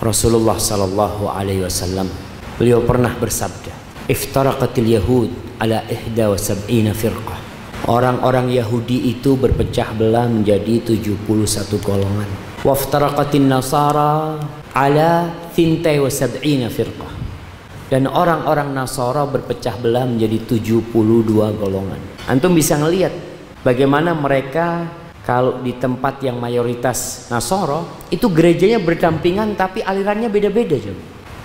Rasulullah sallallahu alaihi wasallam beliau pernah bersabda, "Iftaraqatil yahud ala 71 firqah." Orang-orang Yahudi itu berpecah belah menjadi 71 golongan. Waftaraqatin nasara ala 72 firqah. Dan orang-orang Nasara berpecah belah menjadi 72 golongan. Antum bisa ngelihat bagaimana mereka kalau di tempat yang mayoritas Nasara itu gerejanya berdampingan tapi alirannya beda-beda,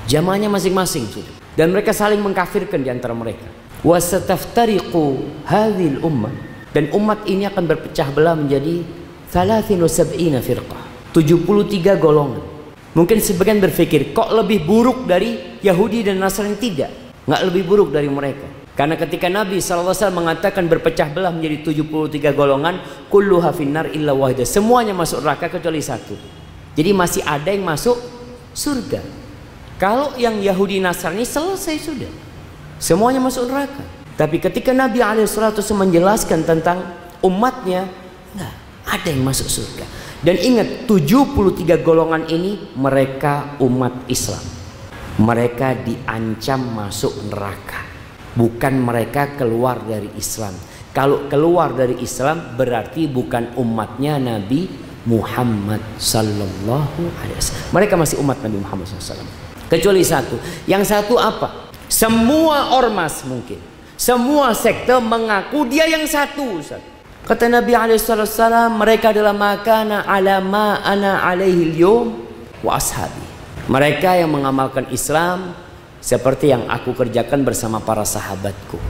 jamaahnya masing-masing sudah. Dan mereka saling mengkafirkan di antara mereka. Wasataftariqu hadhil ummah, dan umat ini akan berpecah belah menjadi 73 firqah, 73 golongan. Mungkin sebagian berpikir, kok lebih buruk dari Yahudi dan Nasrani? Tidak, nggak lebih buruk dari mereka. Karena ketika Nabi SAW mengatakan berpecah belah menjadi 73 golongan, kulluha finnar illa wahidah, semuanya masuk neraka kecuali satu. Jadi masih ada yang masuk surga. Kalau yang Yahudi Nasrani selesai sudah, semuanya masuk neraka. Tapi ketika Nabi SAW menjelaskan tentang umatnya, nggak ada yang masuk surga. Dan ingat, 73 golongan ini mereka umat Islam. Mereka diancam masuk neraka, bukan mereka keluar dari Islam. Kalau keluar dari Islam berarti bukan umatnya Nabi Muhammad sallallahu alaihi wasallam. Mereka masih umat Nabi Muhammad SAW. Kecuali satu. Yang satu apa? Semua ormas mungkin, semua sekte mengaku dia yang satu, Ustaz. Kata Nabi SAW, mereka adalah makana ala ma ana alaihi al-yawm wa ashabi. Mereka yang mengamalkan Islam seperti yang aku kerjakan bersama para sahabatku.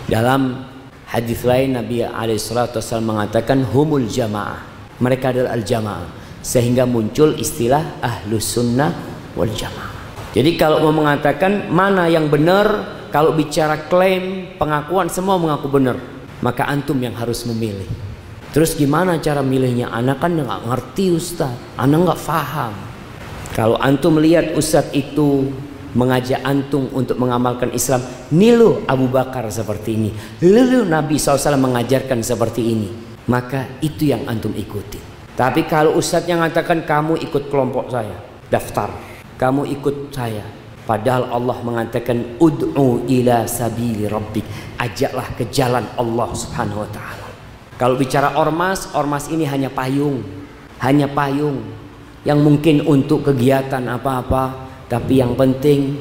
Dalam hadis lain Nabi SAW mengatakan humul jamaah. Mereka adalah al-jamaah. Sehingga muncul istilah ahlus sunnah wal jamaah. Jadi kalau mau mengatakan mana yang benar, kalau bicara klaim, pengakuan, semua mengaku benar, maka antum yang harus memilih. Terus gimana cara milihnya? Anak kan nggak ngerti Ustaz, anak nggak paham. Kalau antum melihat Ustaz itu mengajak antum untuk mengamalkan Islam, nilu Abu Bakar seperti ini, nilu Nabi SAW mengajarkan seperti ini, maka itu yang antum ikuti. Tapi kalau Ustaz yang mengatakan kamu ikut kelompok saya, daftar, kamu ikut saya, padahal Allah mengatakan ud'u ila sabili rabbik, ajaklah ke jalan Allah Subhanahu wa taala. Kalau bicara ormas, ormas ini hanya payung yang mungkin untuk kegiatan apa-apa, tapi yang penting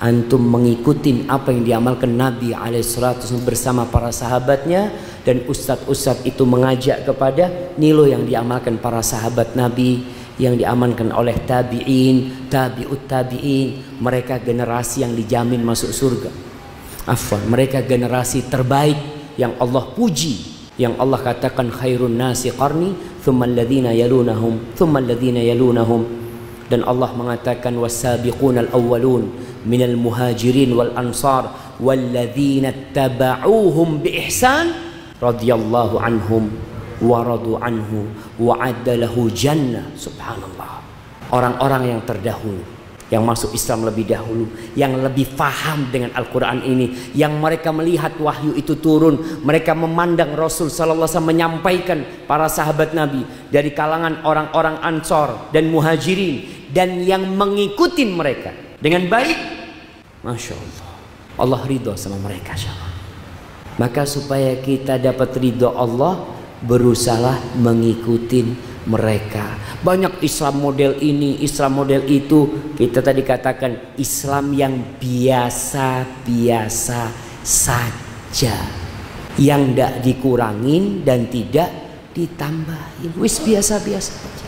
antum mengikuti apa yang diamalkan Nabi alaihissalatu bersama para sahabatnya, dan ustadz-ustadz itu mengajak kepada nilu yang diamalkan para sahabat Nabi, yang diamankan oleh tabi'in, tabi'ut tabi'in. Mereka generasi yang dijamin masuk surga. Mereka generasi terbaik yang Allah puji, yang Allah katakan khairun nasi qarni thumma alladhina yalunahum thumma alladhina yalunahum. Dan Allah mengatakan was-sabiqunal awwalun minal muhajirin wal ansar walladzina tabauhum bi ihsan radhiyallahu anhum wa radu anhu wa addalahu jannah. Subhanallah. Orang-orang yang terdahulu, yang masuk Islam lebih dahulu, yang lebih faham dengan Al-Quran ini, yang mereka melihat wahyu itu turun, mereka memandang Rasul sallallahu alaihi wasallam menyampaikan para sahabat Nabi dari kalangan orang-orang Ansor dan Muhajirin, dan yang mengikuti mereka dengan baik, Masya Allah, Allah ridho sama mereka. Maka supaya kita dapat ridho Allah, berusahalah mengikuti mereka. Banyak Islam model ini, Islam model itu. Kita tadi katakan Islam yang biasa-biasa saja, yang tidak dikurangin dan tidak ditambahin, wis biasa-biasa saja.